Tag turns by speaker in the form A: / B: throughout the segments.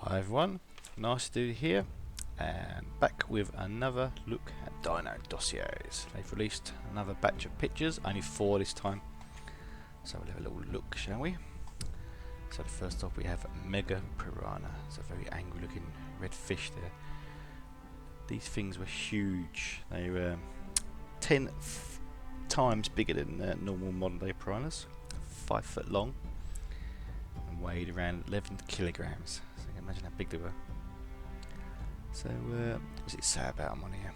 A: Hi everyone, Nastydude here, and back with another look at Dino Dossiers. They've released another batch of pictures, only 4 this time. So we'll have a little look, shall we? So first off we have Megapiranha. It's a very angry looking red fish there. These things were huge. They were 10 times bigger than normal modern day piranhas, 5 foot long, and weighed around 11 kilograms. So you can imagine how big they were. So what does it say about them on here?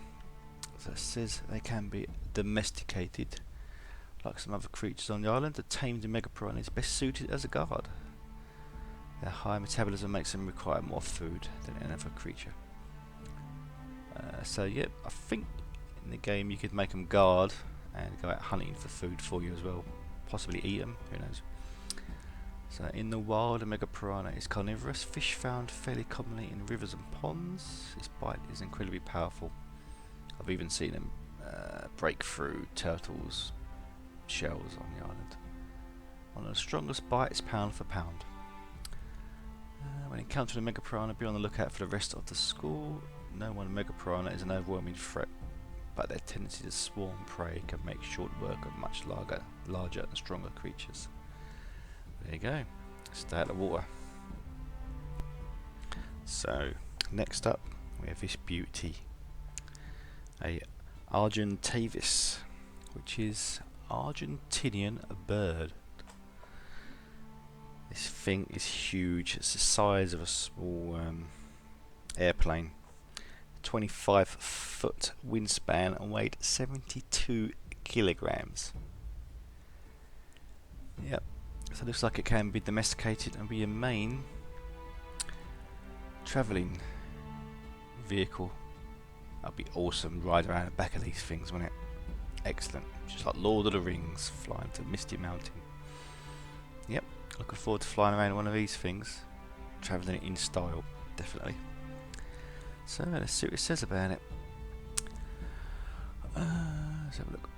A: So it says they can be domesticated like some other creatures on the island. The tamed Megapiranha is best suited as a guard. Their high metabolism makes them require more food than any other creature. So yeah, I think in the game you could make them guard and go out hunting for food for you as well. Possibly eat them, who knows. So in the wild, a Megapiranha is carnivorous, fish found fairly commonly in rivers and ponds. Its bite is incredibly powerful. I've even seen them break through turtles' shells on the island. One of the strongest bites pound for pound. When encountering a Megapiranha, be on the lookout for the rest of the school. No one Megapiranha is an overwhelming threat, but their tendency to swarm prey can make short work of much larger and stronger creatures. There you go, stay out of the water. So next up we have this beauty, a Argentavis, which is Argentinian bird. This thing is huge. It's the size of a small airplane. 25-foot wingspan and weighed 72 kilograms. Yep. So it looks like it can be domesticated and be a main travelling vehicle. That'd be awesome. Ride around the back of these things, wouldn't it? Excellent. Just like Lord of the Rings, flying to Misty Mountain. Yep. Looking forward to flying around one of these things. Travelling in style, definitely. So let's see what it says about it. Let's have a look.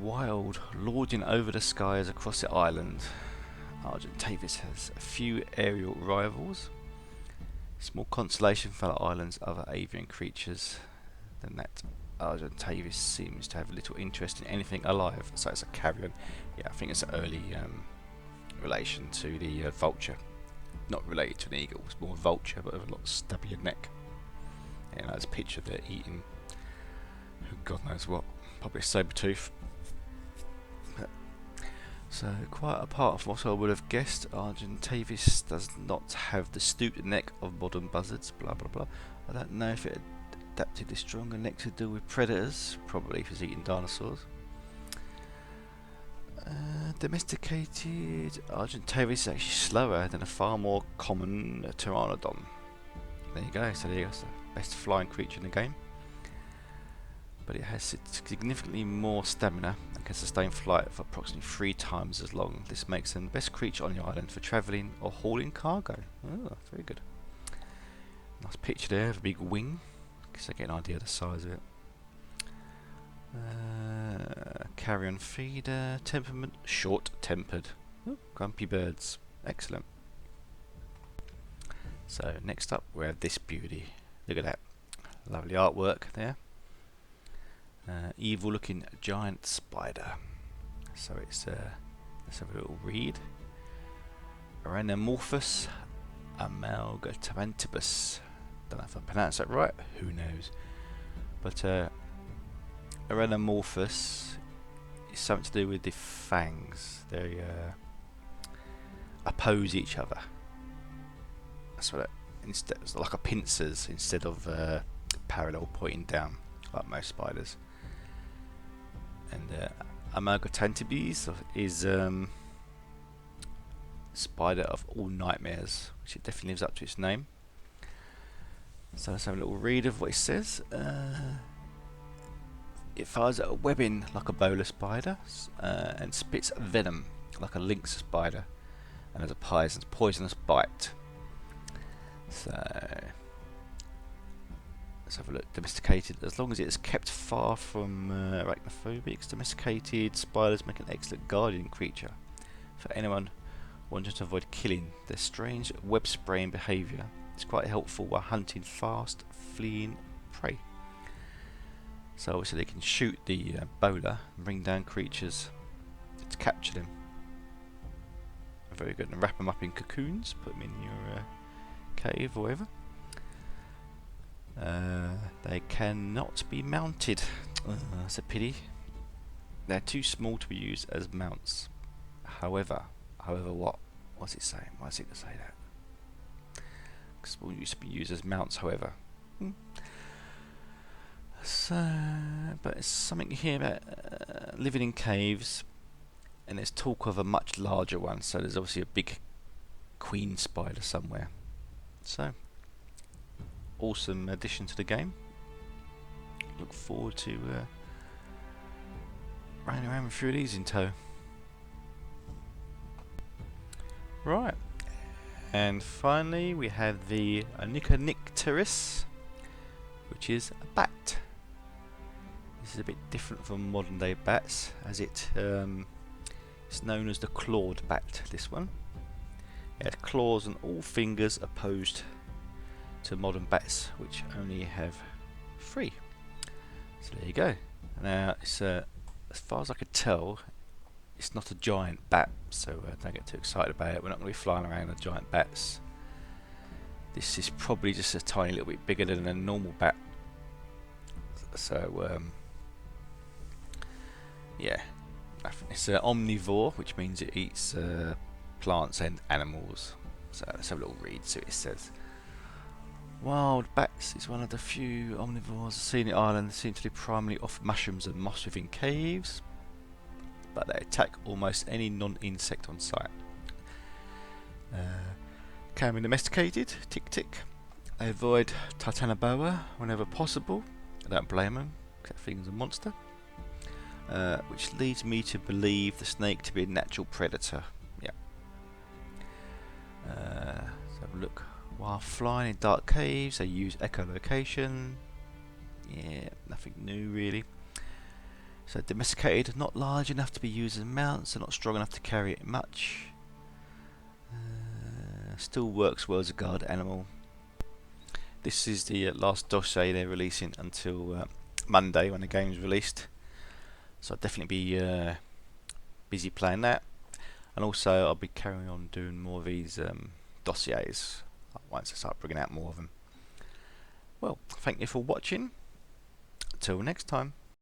A: Wild, lording over the skies across the island, Argentavis has a few aerial rivals. Small consolation for the island's other avian creatures than that Argentavis seems to have little interest in anything alive. So it's a carrion. Yeah, I think it's an early relation to the vulture. Not related to an eagle, it's more a vulture, but with a lot stubbier neck. Yeah, that's a picture of it eating God knows what, probably a saber tooth. So quite apart from what I would have guessed, Argentavis does not have the stooped neck of modern buzzards, blah blah blah. I don't know if it adapted this stronger neck to deal with predators, probably if it's eating dinosaurs. Domesticated Argentavis is actually slower than a far more common pteranodon. There you go, so there you go, it's the best flying creature in the game. But it has significantly more stamina and can sustain flight for approximately 3 times as long. This makes them the best creature on the island for travelling or hauling cargo. Oh, very good. Nice picture there of a big wing. So I get an idea of the size of it. Carrion feeder, temperament, short-tempered. Grumpy birds, excellent. So next up we have this beauty. Look at that, lovely artwork there. Evil looking giant spider. So it's let's have a little read. Araneomorphus and Argentavis. Don't know if I pronounced that right, who knows. But Araneomorphus is something to do with the fangs. They oppose each other. That's what it, instead it's like a pincers instead of parallel pointing down like most spiders. And Argentavis is spider of all nightmares, which it definitely lives up to its name. So let's have a little read of what it says. It fires a webbing like a bowler spider and spits venom like a lynx spider, and has a poisonous bite. So let's have a look. Domesticated, as long as it is kept far from arachnophobics, domesticated spiders make an excellent guardian creature for anyone wanting to avoid killing. Their strange web spraying behaviour It's quite helpful while hunting fast fleeing prey. So obviously they can shoot the bowler and bring down creatures to capture them. Very good. And wrap them up in cocoons, put them in your cave or whatever. They cannot be mounted. That's a pity. They're too small to be used as mounts. However, what? What's it saying? Why is it to say that? Small used to be used as mounts, however. So, but it's something here about living in caves, and there's talk of a much larger one. So there's obviously a big queen spider somewhere. So, awesome addition to the game. Look forward to running around with a few of these in tow. Right, and finally we have the Onychonycteris, which is a bat. This is a bit different from modern day bats, as it's known as the clawed bat, this one. It has claws on all fingers, opposed to modern bats, which only have 3. So there you go. Now, it's, as far as I could tell, it's not a giant bat, so don't get too excited about it. We're not going to be flying around with giant bats. This is probably just a tiny little bit bigger than a normal bat. So, yeah. It's an omnivore, which means it eats plants and animals. So let's have a little read. So it says, wild bats is one of the few omnivores seen in Ireland that seem to live primarily off mushrooms and moss within caves, but they attack almost any non-insect on sight. Can be domesticated, tick tick. They avoid Titanoboa whenever possible. I don't blame them, because that thing's a monster. Which leads me to believe the snake to be a natural predator. Yeah. Let's have a look. While flying in dark caves, they use echolocation. Yeah, nothing new really. So domesticated, not large enough to be used as mounts, and not strong enough to carry it much. Still works well as a guard animal. This is the last dossier they're releasing until Monday when the game's released. So I'll definitely be busy playing that, and also I'll be carrying on doing more of these dossiers once I start bringing out more of them. Well, thank you for watching. Until next time.